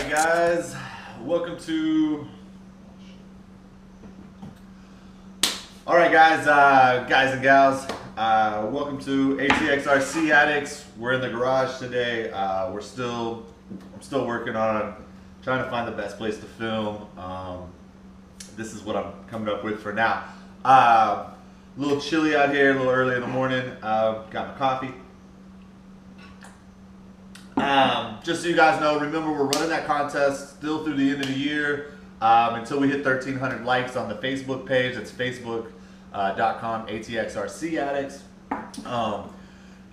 Guys, welcome to. All right, guys and gals, welcome to ATXRC Addicts. We're in the garage today. I'm still working on trying to find the best place to film. This is what I'm coming up with for now. A little chilly out here, a little early in the morning. Got my coffee. Just so you guys know, remember we're running that contest still through the end of the year until we hit 1,300 likes on the Facebook page. It's facebook.com ATXRC Addicts.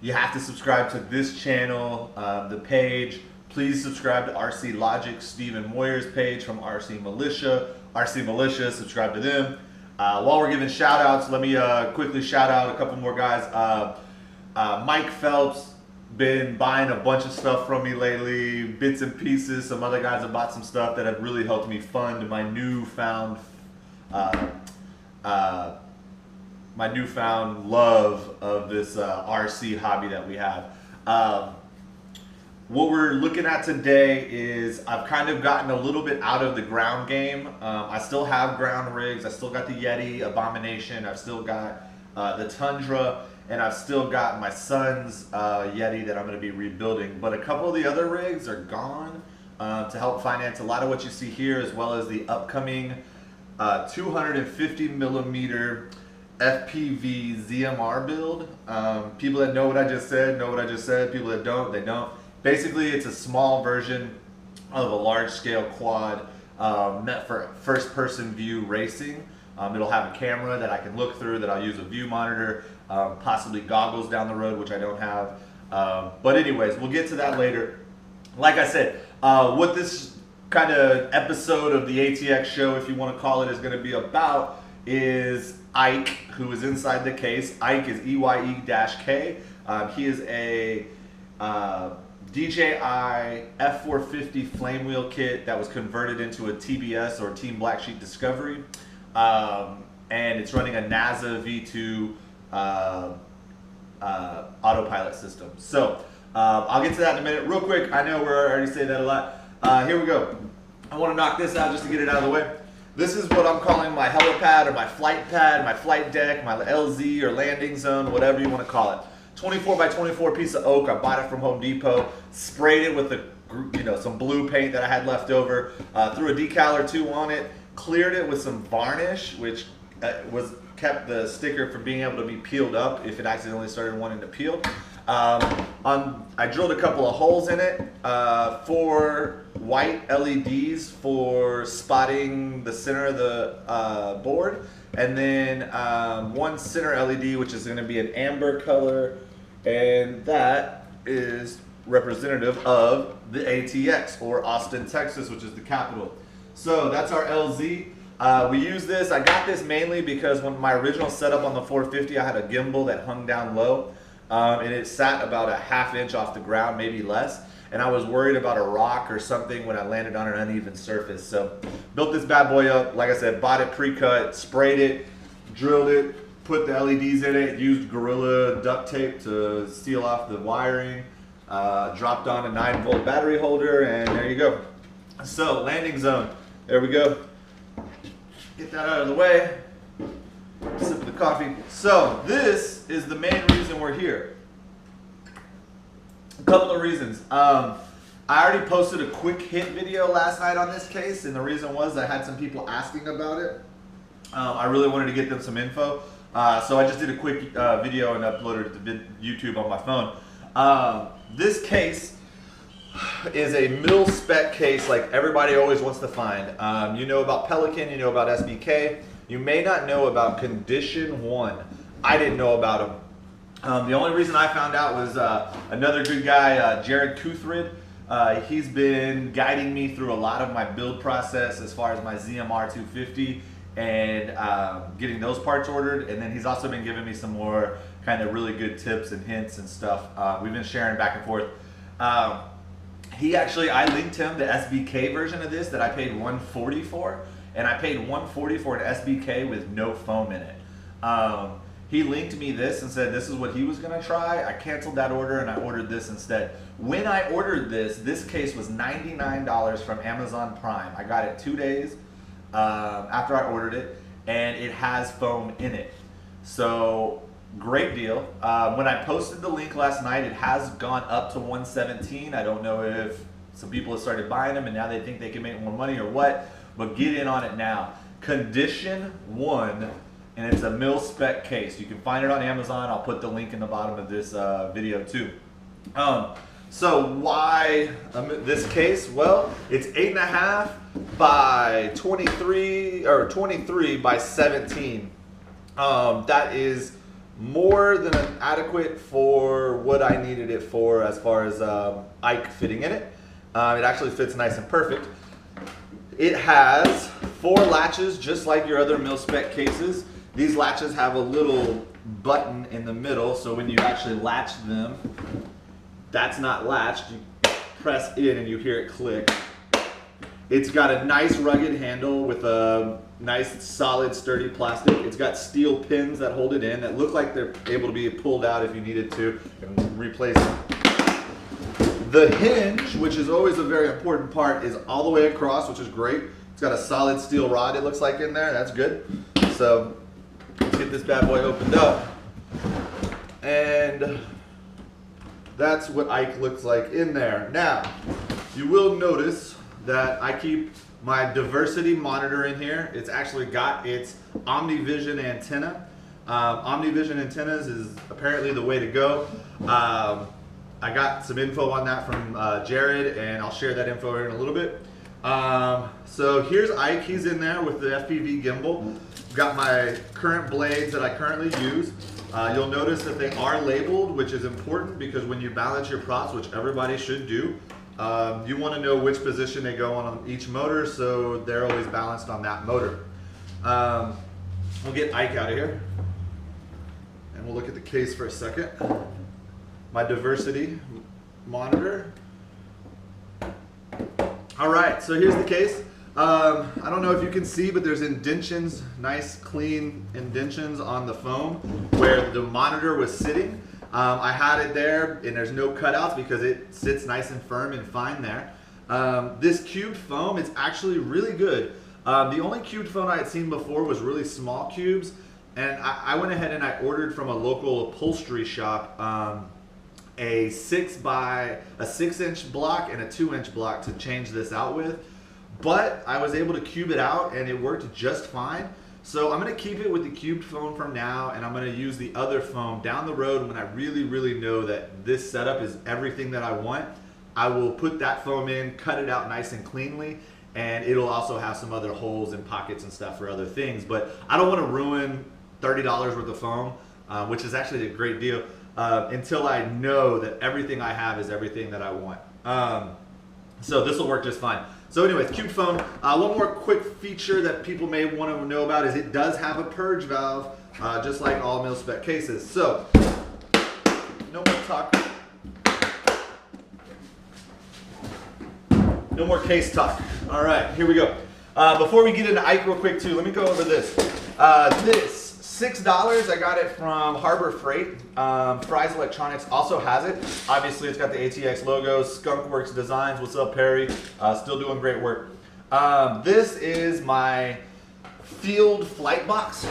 You have to subscribe to this channel, the page. Please subscribe to RC Logic, Stephen Moyer's page from RC Militia. RC Militia, subscribe to them. While we're giving shout outs, let me quickly shout out a couple more guys. Mike Phelps. Been buying a bunch of stuff from me lately, bits and pieces. Some other guys have bought some stuff that have really helped me fund my newfound love of this RC hobby that we have. What we're looking at today is I've kind of gotten a little bit out of the ground game. I still have ground rigs. I still got the Yeti Abomination. I've still got the Tundra. And I've still got my son's Yeti that I'm going to be rebuilding. But a couple of the other rigs are gone to help finance a lot of what you see here, as well as the upcoming 250 millimeter FPV ZMR build. People that know what I just said know what I just said. People that don't, they don't. Basically, it's a small version of a large scale quad meant for first person view racing. It'll have a camera that I can look through, that I'll use a view monitor, possibly goggles down the road, which I don't have. But anyways, we'll get to that later. Like I said, what this kind of episode of the ATX show, if you want to call it, is going to be about is Ike, who is inside the case. Ike is EYE-K. He is a DJI F450 flame wheel kit that was converted into a TBS, or Team Black Sheep Discovery. And it's running a NASA V2 autopilot system. So I'll get to that in a minute. Real quick, I know we're already saying that a lot. Here we go. I want to knock this out just to get it out of the way. This is what I'm calling my helipad, or my flight pad, my flight deck, my LZ or landing zone, whatever you want to call it. 24 by 24 piece of oak. I bought it from Home Depot, sprayed it with some blue paint that I had left over, threw a decal or two on it, cleared it with some varnish, which kept the sticker from being able to be peeled up if it accidentally started wanting to peel. I drilled a couple of holes in it, 4 white LEDs for spotting the center of the board, and then 1 center LED, which is going to be an amber color, and that is representative of the ATX, or Austin, Texas, which is the capital. So that's our LZ. We use this. I got this mainly because when my original setup on the 450, I had a gimbal that hung down low, and it sat about a ½ inch off the ground, maybe less. And I was worried about a rock or something when I landed on an uneven surface. So built this bad boy up. Like I said, bought it pre-cut, sprayed it, drilled it, put the LEDs in it, used Gorilla duct tape to seal off the wiring, dropped on a 9-volt battery holder, and there you go. So landing zone. There we go. Get that out of the way. Sip of the coffee. So this is the main reason we're here. A couple of reasons. I already posted a quick hit video last night on this case, and the reason was I had some people asking about it. I really wanted to get them some info, so I just did a quick video and uploaded it to YouTube on my phone. This case is a mil spec case like everybody always wants to find. You know about Pelican, you know about SBK. You may not know about Condition 1. I didn't know about them. The only reason I found out was another good guy, Jared Kuthrid. He's been guiding me through a lot of my build process as far as my ZMR 250 and getting those parts ordered. And then he's also been giving me some more kind of really good tips and hints and stuff. We've been sharing back and forth. I linked him the SBK version of this that I paid $140 for, and I paid $140 for an SBK with no foam in it. He linked me this and said this is what he was gonna try. I canceled that order and I ordered this instead. When I ordered this case was $99 from Amazon Prime. I got it 2 days after I ordered it, and it has foam in it. So great deal. When I posted the link last night, it has gone up to $117. I don't know if some people have started buying them and now they think they can make more money or what, but get in on it now. Condition 1, and it's a mil-spec case. You can find it on Amazon. I'll put the link in the bottom of this video too. So why this case? Well, it's 8.5 by 23 or 23 by 17. That is more than adequate for what I needed it for as far as Ike fitting in it. It actually fits nice and perfect. It has 4 latches just like your other mil-spec cases. These latches have a little button in the middle, so when you actually latch them, that's not latched. You press in and you hear it click. It's got a nice rugged handle with a nice solid sturdy plastic. It's got steel pins that hold it in that look like they're able to be pulled out if you needed to and replace them. The hinge, which is always a very important part, is all the way across, which is great. It's got a solid steel rod, it looks like, in there. That's good. So let's get this bad boy opened up. And that's what Ike looks like in there. Now, you will notice that I keep my diversity monitor in here. It's actually got its OmniVision antenna. OmniVision antennas is apparently the way to go. I got some info on that from Jared, and I'll share that info here in a little bit. So here's Ike. He's in there with the FPV gimbal. Got my current blades that I currently use. You'll notice that they are labeled, which is important because when you balance your props, which everybody should do, you want to know which position they go on each motor, so they're always balanced on that motor. We'll get Ike out of here, and we'll look at the case for a second. My diversity monitor. All right, so here's the case. I don't know if you can see, but there's indentions, nice clean indentions on the foam where the monitor was sitting. I had it there, and there's no cutouts because it sits nice and firm and fine there. This cubed foam is actually really good. The only cubed foam I had seen before was really small cubes, and I went ahead and I ordered from a local upholstery shop a 6-inch block and a 2-inch block to change this out with. But I was able to cube it out and it worked just fine. So I'm going to keep it with the cubed foam from now, and I'm going to use the other foam down the road when I really, really know that this setup is everything that I want. I will put that foam in, cut it out nice and cleanly, and it'll also have some other holes and pockets and stuff for other things. But I don't want to ruin $30 worth of foam, which is actually a great deal, until I know that everything I have is everything that I want. So this will work just fine. So anyways, cubed foam. One more quick feature that people may want to know about is it does have a purge valve, just like all mil-spec cases. So, no more talk. No more case talk. All right, here we go. Before we get into Ike real quick too, let me go over this. This, $6, I got it from Harbor Freight. Fry's Electronics also has it. Obviously, it's got the ATX logo, Skunkworks Designs. What's up, Perry? Still doing great work. This is my field flight box.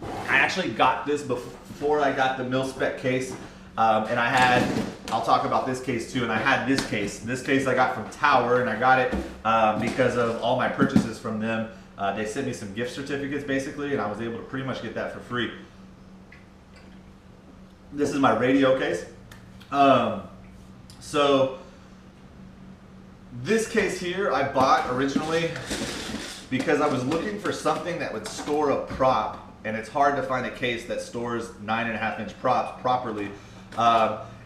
I actually got this before I got the mil-spec case. And I had, I'll talk about this case too, and I had this case. This case I got from Tower, and I got it because of all my purchases from them. They sent me some gift certificates basically, and I was able to pretty much get that for free. This is my radio case. So this case here I bought originally because I was looking for something that would store a prop and it's hard to find a case that stores 9.5-inch props properly.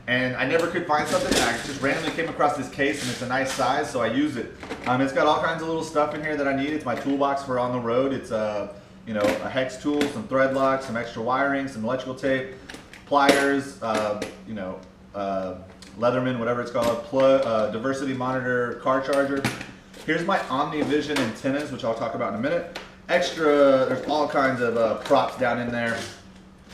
And I never could find something, and I just randomly came across this case, and it's a nice size, so I use it. It's got all kinds of little stuff in here that I need. It's my toolbox for on the road. It's a hex tool, some thread locks, some extra wiring, some electrical tape, pliers, Leatherman, whatever it's called, diversity monitor, car charger. Here's my OmniVision antennas, which I'll talk about in a minute. Extra, there's all kinds of props down in there.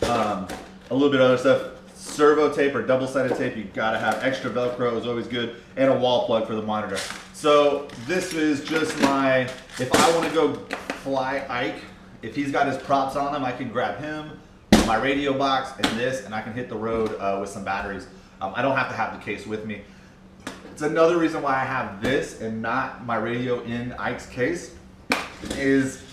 A little bit of other stuff. Servo tape or double-sided tape, you gotta have. Extra Velcro is always good, and a wall plug for the monitor. So this is just my, if I want to go fly Ike, if he's got his props on him, I can grab him, my radio box, and this, and I can hit the road with some batteries. I don't have to have the case with me. It's another reason why I have this and not my radio in Ike's case is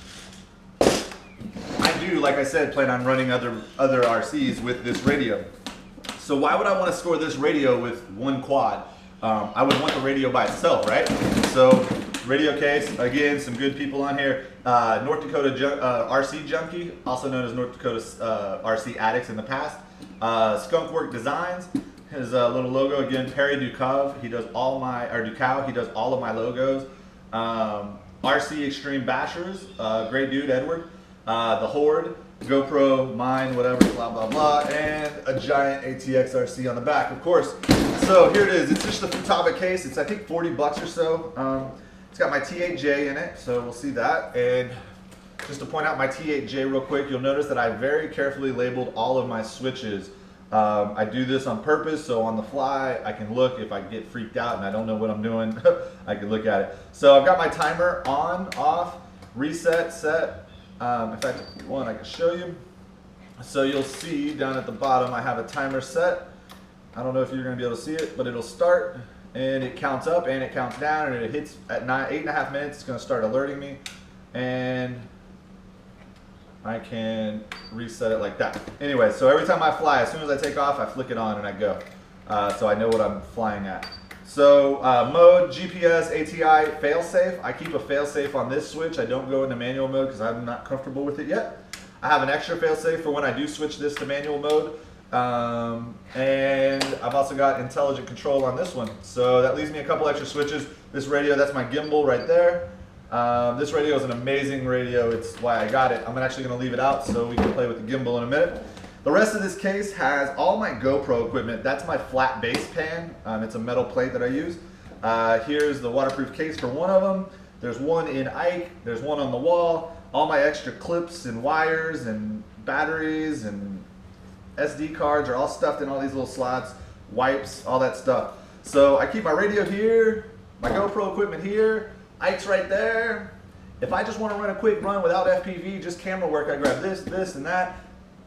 I do, like I said, plan on running other RCs with this radio. So why would I want to score this radio with one quad? I would want the radio by itself, right? So radio case, again, some good people on here. North Dakota RC Junkie, also known as North Dakota RC Addicts in the past. Skunkwork Designs, his little logo again. Perry Ducov, he does all my, or Ducow, he does all of my logos. RC Extreme Bashers, great dude, Edward. The Horde, GoPro, mine, whatever, blah, blah, blah, and a giant ATX RC on the back, of course. So here it is. It's just a Futaba case. It's, I think, 40 bucks or so. It's got my T8J in it, so we'll see that. And just to point out my T8J real quick, you'll notice that I very carefully labeled all of my switches. I do this on purpose, so on the fly, I can look. If I get freaked out and I don't know what I'm doing, I can look at it. So I've got my timer on, off, reset, set. In fact, one I can show you. So you'll see down at the bottom I have a timer set. I don't know if you're going to be able to see it, but it'll start and it counts up and it counts down, and it hits at 8.5 minutes. It's going to start alerting me, and I can reset it like that. Anyway, so every time I fly, as soon as I take off, I flick it on and I go. So I know what I'm flying at. So mode, GPS, ATI, failsafe. I keep a failsafe on this switch. I don't go into manual mode because I'm not comfortable with it yet. I have an extra failsafe for when I do switch this to manual mode. And I've also got intelligent control on this one. So that leaves me a couple extra switches. This radio, that's my gimbal right there. This radio is an amazing radio. It's why I got it. I'm actually going to leave it out so we can play with the gimbal in a minute. The rest of this case has all my GoPro equipment. That's my flat base pan. It's a metal plate that I use. Here's the waterproof case for one of them. There's one in Ike. There's one on the wall. All my extra clips and wires and batteries and SD cards are all stuffed in all these little slots. Wipes, all that stuff. So I keep my radio here, my GoPro equipment here, Ike's right there. If I just want to run a quick run without FPV, just camera work, I grab this, this, and that.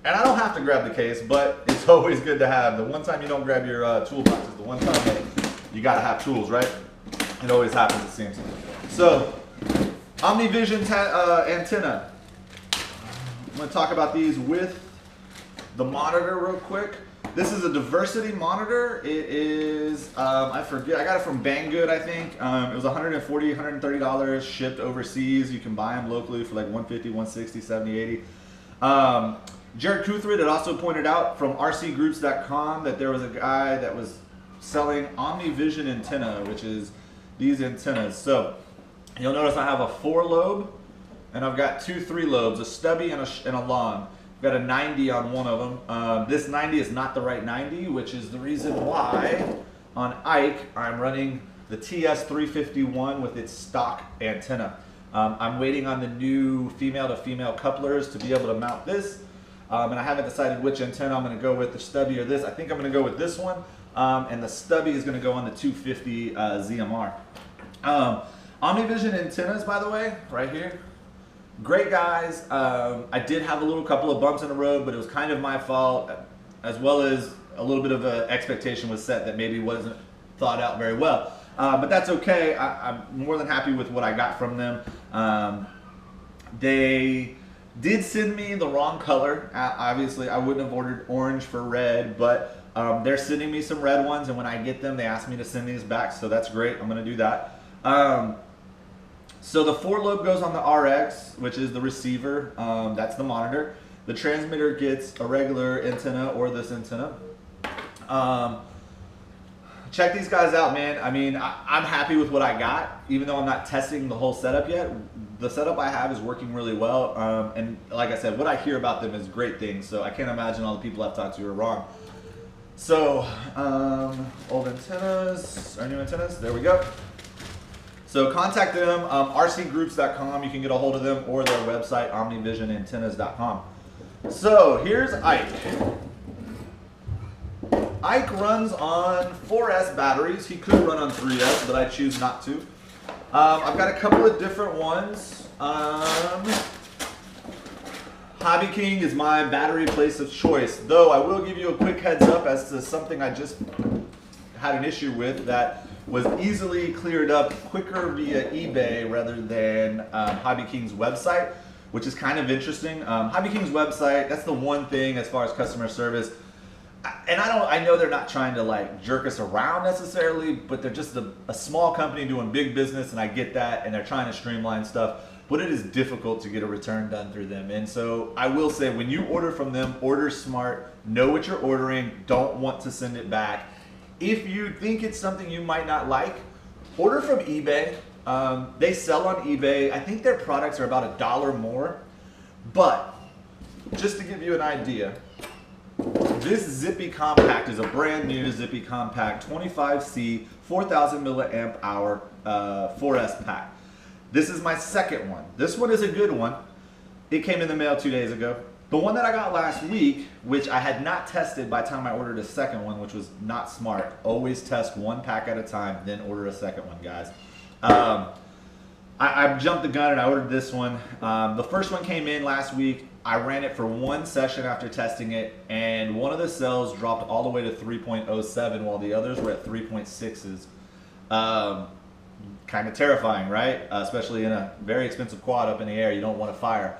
And I don't have to grab the case, but it's always good to have. The one time you don't grab your toolbox is the one time that you gotta have tools, right? It always happens, it seems. So, OmniVision antenna. I'm gonna talk about these with the monitor real quick. This is a diversity monitor. It is, I forget, I got it from Banggood, I think. It was $140, $130 shipped overseas. You can buy them locally for like $150, $160, $70, $80. Jared Kuthred had also pointed out from rcgroups.com that there was a guy that was selling OmniVision antenna, which is these antennas. So you'll notice I have a 4-lobe and I've got 2 3-lobes, a stubby and a long. I've got a 90 on one of them. This 90 is not the right 90, which is the reason why on Ike I'm running the TS351 with its stock antenna. I'm waiting on the new female-to-female couplers to be able to mount this. And I haven't decided which antenna I'm going to go with, the stubby or this. I think I'm going to go with this one, and the stubby is going to go on the 250 ZMR. OmniVision antennas, by the way, right here. Great guys. I did have a couple of bumps in the road, but it was kind of my fault, as well as a little bit of an expectation was set that maybe wasn't thought out very well. But that's okay. I'm more than happy with what I got from them. They did send me the wrong color. Obviously, I wouldn't have ordered orange for red, but they're sending me some red ones, and when I get them, they asked me to send these back, so that's great. I'm going to do that. So the 4-lobe goes on the RX, which is the receiver. That's the monitor. The transmitter gets a regular antenna or this antenna. Check these guys out, man. I mean, I'm happy with what I got, even though I'm not testing the whole setup yet. The setup I have is working really well. And like I said, what I hear about them is great things. So I can't imagine all the people I've talked to are wrong. So, old antennas, our new antennas, there we go. So contact them, rcgroups.com, you can get a hold of them, or their website, omnivisionantennas.com. So here's Ike. Ike runs on 4S batteries. He could run on 3S, but I choose not to. I've got a couple of different ones. Hobby King is my battery place of choice, though I will give you a quick heads up as to something I just had an issue with that was easily cleared up quicker via eBay rather than Hobby King's website, which is kind of interesting. Hobby King's website, that's the one thing as far as customer service. And I know they're not trying to like jerk us around necessarily, but they're just a small company doing big business, and I get that, and they're trying to streamline stuff, but it is difficult to get a return done through them. And so I will say, when you order from them, order smart, know what you're ordering, don't want to send it back. If you think it's something you might not like, order from eBay. They sell on eBay. I think their products are about $1 more, but just to give you an idea, this Zippy Compact is a brand new Zippy Compact 25C 4000 milliamp hour 4S pack. This is my second one. This one is a good one. It came in the mail 2 days ago. The one that I got last week, which I had not tested by the time I ordered a second one, which was not smart. Always test one pack at a time, then order a second one, guys. I jumped the gun and I ordered this one. The first one came in last week. I ran it for one session after testing it, and one of the cells dropped all the way to 3.07 while the others were at 3.6s. Kind of terrifying, right? Especially in a very expensive quad up in the air, you don't want to fire.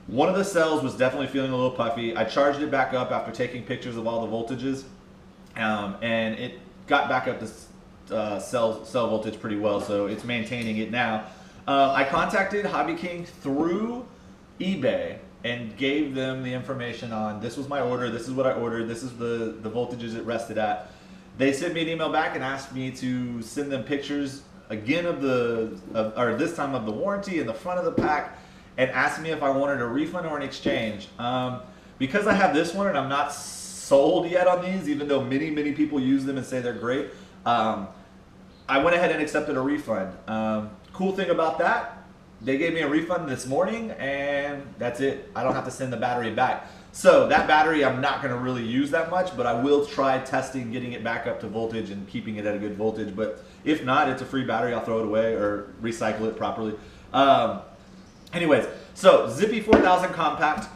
One of the cells was definitely feeling a little puffy. I charged it back up after taking pictures of all the voltages, and it got back up to cell voltage pretty well, so it's maintaining it now. I contacted Hobby King through eBay and gave them the information on this was my order, this is what I ordered, this is the voltages it rested at. They sent me an email back and asked me to send them pictures again of or this time of the warranty and the front of the pack, and asked me if I wanted a refund or an exchange. Because I have this one and I'm not sold yet on these, even though many people use them and say they're great, I went ahead and accepted a refund. Cool thing about that, they gave me a refund this morning, and that's it. I don't have to send the battery back. So that battery I'm not going to really use that much, but I will try testing getting it back up to voltage and keeping it at a good voltage. But if not, it's a free battery. I'll throw it away or recycle it properly. Anyways, so Zippy 4000 Compact.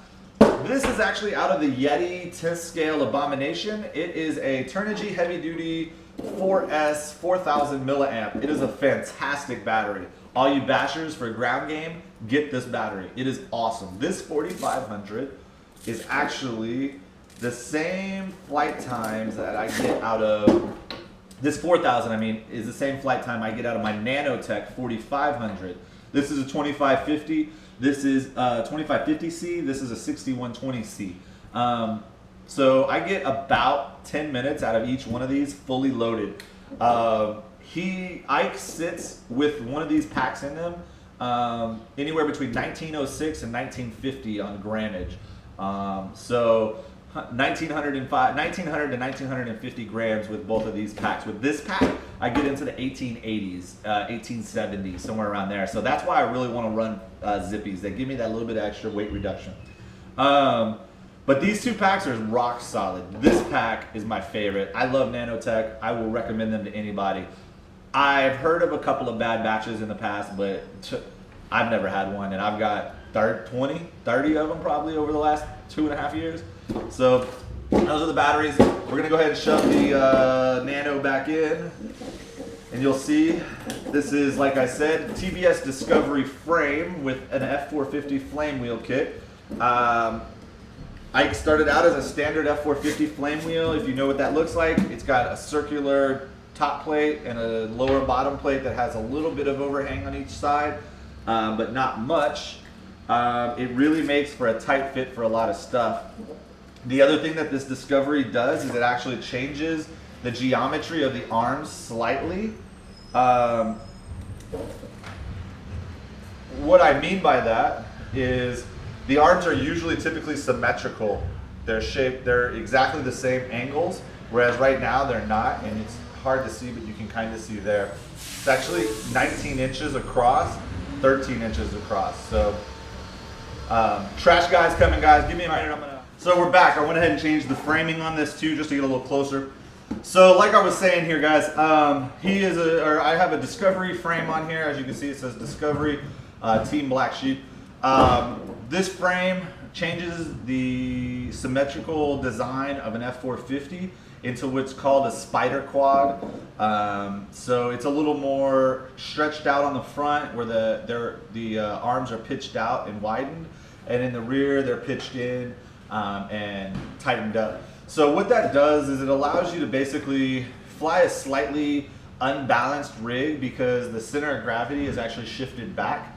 This is actually out of the Yeti 10th scale Abomination. It is a Turnigy heavy duty 4S 4000 milliamp. It is a fantastic battery. All you bashers for a ground game, get this battery. It is awesome. This 4500 is actually the same flight times that I get out of this 4000. I mean, is the same flight time I get out of my Nanotech 4500. This is a 2550. This is a 2550C. This is a 6120C. So I get about 10 minutes out of each one of these fully loaded. Ike sits with one of these packs in them anywhere between 1906 and 1950 on grammage. So 1900 to 1950 grams with both of these packs. With this pack, I get into the 1880s, 1870s, somewhere around there. So that's why I really want to run Zippies. They give me that little bit of extra weight reduction. But these two packs are rock solid. This pack is my favorite. I love Nanotech. I will recommend them to anybody. I've heard of a couple of bad batches in the past, but I've never had one, and I've got 30 of them probably over the last 2.5 years. So those are the batteries. We're gonna go ahead and shove the Nano back in, and you'll see this is, like I said, TBS Discovery frame with an F450 flame wheel kit. Ike started out as a standard F450 flame wheel. If you know what that looks like, it's got a circular top plate and a lower bottom plate that has a little bit of overhang on each side, but not much. It really makes for a tight fit for a lot of stuff. The other thing that this Discovery does is it actually changes the geometry of the arms slightly. What I mean by that is the arms are usually typically symmetrical. They're shaped, they're exactly the same angles, whereas right now they're not, and it's hard to see, but you can kind of see there. It's actually 19 inches across, 13 inches across. So, trash guys coming, guys. Give me a minute. So we're back. I went ahead and changed the framing on this too, just to get a little closer. So, like I was saying here, guys, I have a Discovery frame on here. As you can see, it says Discovery Team Black Sheep. This frame changes the symmetrical design of an F450 into what's called a spider quad. So it's a little more stretched out on the front, where the arms are pitched out and widened, and in the rear they're pitched in and tightened up. So what that does is it allows you to basically fly a slightly unbalanced rig because the center of gravity is actually shifted back.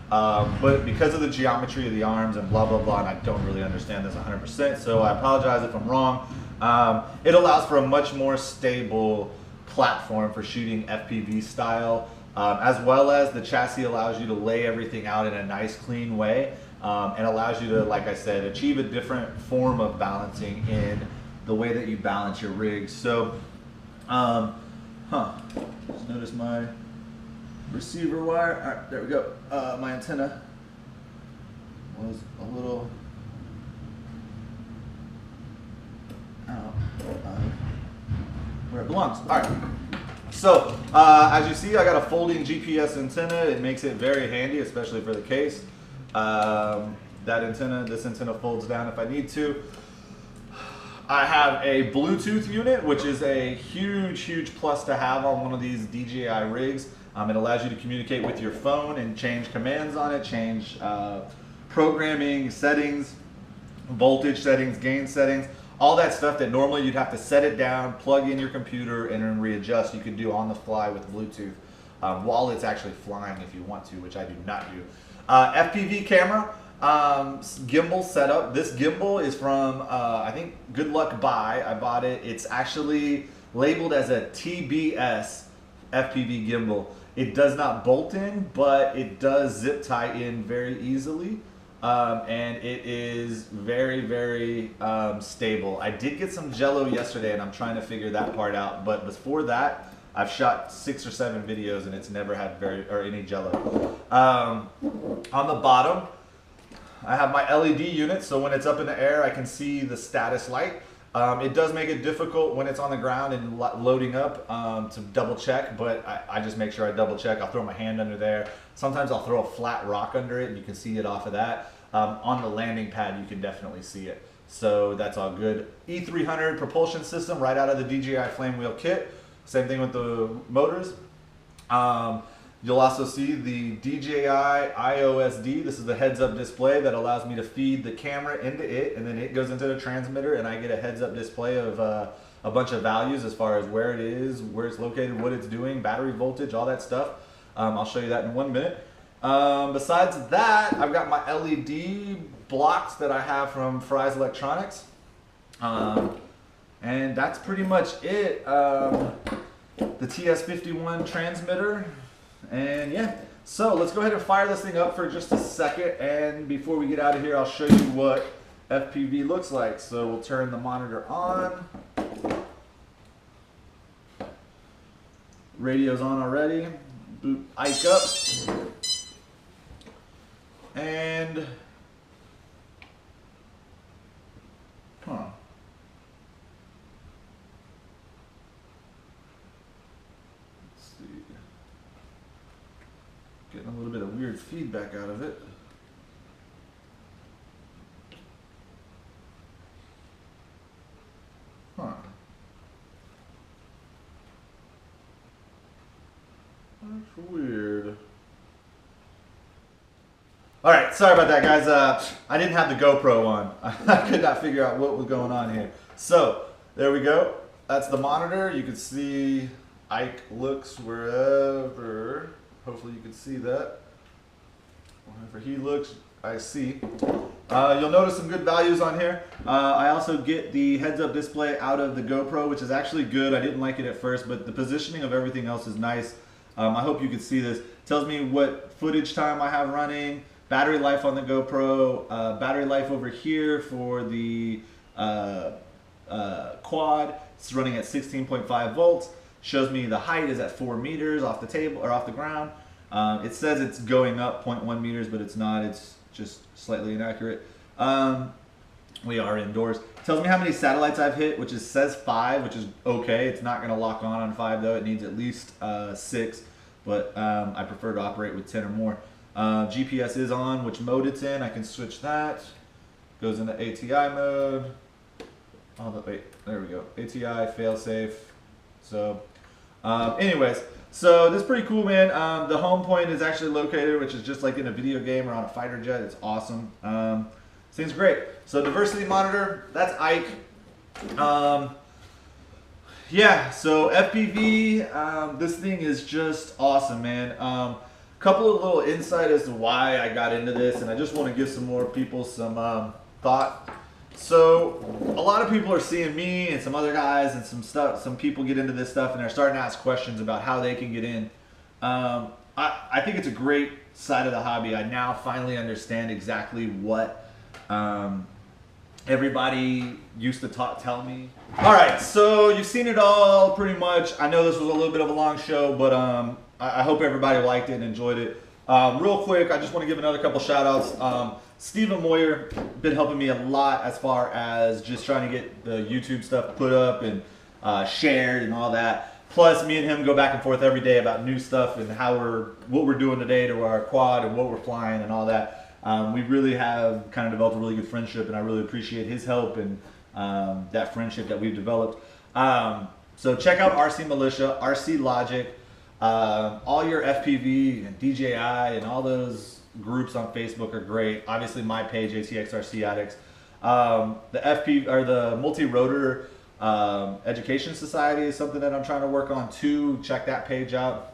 But because of the geometry of the arms and blah, blah, blah, and I don't really understand this 100%, so I apologize if I'm wrong, it allows for a much more stable platform for shooting FPV style, as well as the chassis allows you to lay everything out in a nice, clean way, and allows you to, like I said, achieve a different form of balancing in the way that you balance your rigs. So, just notice my receiver wire. All right, there we go. My antenna was a little out where it belongs. All right. So as you see, I got a folding GPS antenna. It makes it very handy, especially for the case. This antenna folds down if I need to. I have a Bluetooth unit, which is a huge, huge plus to have on one of these DJI rigs. It allows you to communicate with your phone and change commands on it, change programming, settings, voltage settings, gain settings, all that stuff that normally you'd have to set it down, plug in your computer, and then readjust. You can do on the fly with Bluetooth while it's actually flying if you want to, which I do not do. FPV camera, gimbal setup. This gimbal is from, I think, Good Luck Buy. I bought it. It's actually labeled as a TBS FPV gimbal. It does not bolt in, but it does zip tie in very easily, and it is very, very stable. I did get some jello yesterday, and I'm trying to figure that part out, but before that, I've shot 6 or 7 videos, and it's never had any jello. On the bottom, I have my LED unit, so when it's up in the air, I can see the status light. It does make it difficult when it's on the ground and loading up to double check, but I just make sure I double check. I'll throw my hand under there. Sometimes I'll throw a flat rock under it and you can see it off of that. On the landing pad, you can definitely see it. So that's all good. E300 propulsion system right out of the DJI Flame Wheel kit. Same thing with the motors. You'll also see the DJI IOSD. This is the heads-up display that allows me to feed the camera into it, and then it goes into the transmitter, and I get a heads-up display of a bunch of values as far as where it is, where it's located, what it's doing, battery voltage, all that stuff. I'll show you that in 1 minute. Besides that, I've got my LED blocks that I have from Fry's Electronics. And that's pretty much it. The TS51 transmitter. And yeah, so let's go ahead and fire this thing up for just a second, and before we get out of here, I'll show you what FPV looks like. So we'll turn the monitor on. Radio's on already. Boot Ike up. And getting a little bit of weird feedback out of it. That's weird. Alright, sorry about that, guys. I didn't have the GoPro on. I could not figure out what was going on here. So, there we go. That's the monitor. You can see Ike looks wherever. Hopefully you can see that. Wherever he looks, I see. You'll notice some good values on here. I also get the heads-up display out of the GoPro, which is actually good. I didn't like it at first, but the positioning of everything else is nice. I hope you can see this. It tells me what footage time I have running, battery life on the GoPro, battery life over here for the quad. It's running at 16.5 volts. Shows me the height is at 4 meters off the table or off the ground. It says it's going up 0.1 meters, but it's not. It's just slightly inaccurate. We are indoors. It tells me how many satellites I've hit, which says 5, which is okay. It's not going to lock on 5 though. It needs at least 6, but I prefer to operate with 10 or more. GPS is on, which mode it's in. I can switch that. Goes into ATI mode. Oh, wait, there we go. ATI, failsafe. So, anyways, so this is pretty cool, man. The home point is actually located, which is just like in a video game or on a fighter jet. It's awesome. Seems great. So diversity monitor, that's Ike. Yeah, so FPV, this thing is just awesome, man. Couple of little insight as to why I got into this, and I just want to give some more people some thought. So a lot of people are seeing me and some other guys and some people get into this stuff and they're starting to ask questions about how they can get in. I think it's a great side of the hobby. I now finally understand exactly what everybody used to tell me. All right, so you've seen it all pretty much. I know this was a little bit of a long show, but I hope everybody liked it and enjoyed it. Real quick, I just want to give another couple shout outs. Stephen Moyer been helping me a lot as far as just trying to get the YouTube stuff put up and shared and all that. Plus, me and him go back and forth every day about new stuff and what we're doing today to our quad and what we're flying and all that. We really have kind of developed a really good friendship, and I really appreciate his help and that friendship that we've developed. So check out RC Militia, RC Logic, all your FPV and DJI and all those groups on Facebook are great. Obviously, my page, ATXRC Addicts. The FP or the Multi-Rotor Education Society is something that I'm trying to work on too. Check that page out.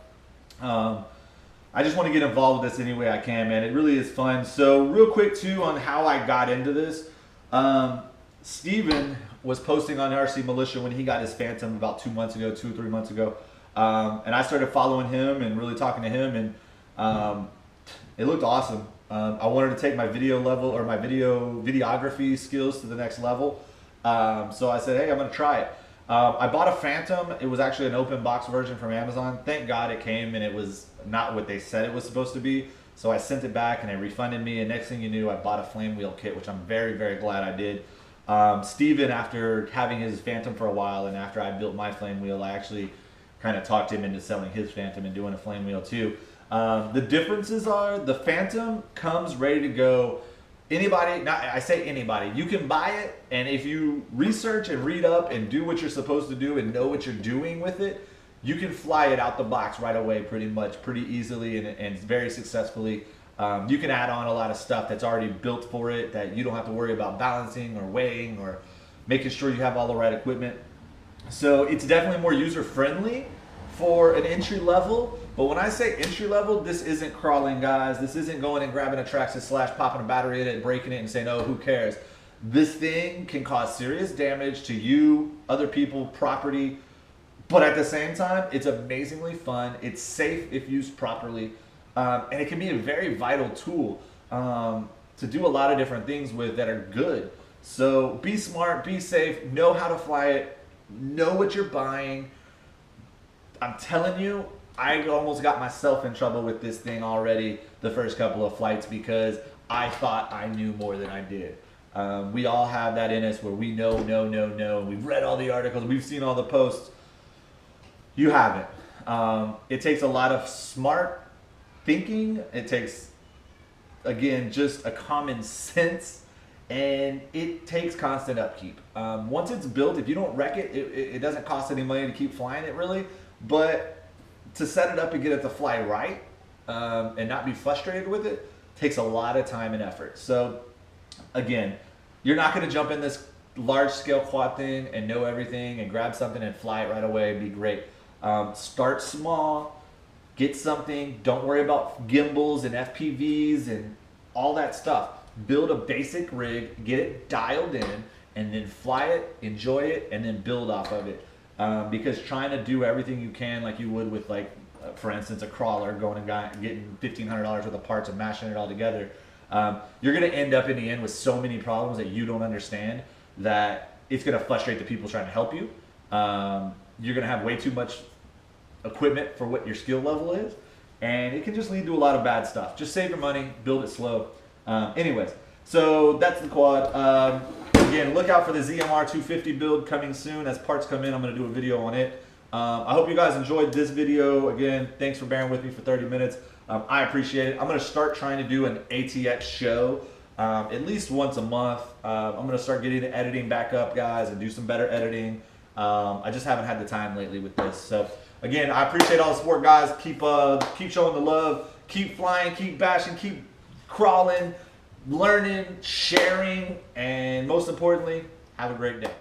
I just want to get involved with this any way I can, man. It really is fun. So real quick too on how I got into this. Steven was posting on RC Militia when he got his Phantom about 2 months ago, 2 or 3 months ago. And I started following him and really talking to him, and it looked awesome. I wanted to take my video level or my videography skills to the next level. So I said, hey, I'm going to try it. I bought a Phantom. It was actually an open box version from Amazon. Thank God it came and it was not what they said it was supposed to be. So I sent it back and they refunded me. And next thing you knew, I bought a flame wheel kit, which I'm very, very glad I did. Steven, after having his Phantom for a while and after I built my flame wheel, I actually kind of talked him into selling his Phantom and doing a flame wheel too. The differences are the Phantom comes ready to go. Anybody, not I say anybody, you can buy it, and if you research and read up and do what you're supposed to do and know what you're doing with it, you can fly it out the box right away pretty easily and very successfully. You can add on a lot of stuff that's already built for it that you don't have to worry about balancing or weighing or making sure you have all the right equipment. So it's definitely more user-friendly for an entry level. But when I say entry level, this isn't crawling, guys. This isn't going and grabbing a Traxxas Slash, popping a battery in it, and breaking it and saying, oh, who cares? This thing can cause serious damage to you, other people, property. But at the same time, it's amazingly fun. It's safe if used properly. And it can be a very vital tool to do a lot of different things with that are good. So be smart, be safe, know how to fly it, know what you're buying. I'm telling you, I almost got myself in trouble with this thing already the first couple of flights because I thought I knew more than I did. We all have that in us where we know. We've read all the articles, we've seen all the posts. You haven't. It takes a lot of smart thinking. It takes, again, just a common sense, and it takes constant upkeep. Once it's built, if you don't wreck it, it doesn't cost any money to keep flying it really, but to set it up and get it to fly right and not be frustrated with it takes a lot of time and effort. So again, you're not going to jump in this large scale quad thing and know everything and grab something and fly it right away. Be great. Start small, get something. Don't worry about gimbals and FPVs and all that stuff. Build a basic rig, get it dialed in, and then fly it, enjoy it, and then build off of it. Because trying to do everything you can like you would with, like, for instance, a crawler, going and getting $1,500 worth of parts and mashing it all together, you're going to end up in the end with so many problems that you don't understand that it's going to frustrate the people trying to help you. You're going to have way too much equipment for what your skill level is, and it can just lead to a lot of bad stuff. Just save your money, build it slow. Anyways, so that's the quad. Again, look out for the ZMR 250 build coming soon. As parts come in, I'm going to do a video on it. I hope you guys enjoyed this video. Again, thanks for bearing with me for 30 minutes. I appreciate it. I'm going to start trying to do an ATX show at least once a month. I'm going to start getting the editing back up, guys, and do some better editing. I just haven't had the time lately with this. So again, I appreciate all the support, guys. Keep showing the love. Keep flying, keep bashing, keep crawling, learning, sharing, and most importantly, have a great day.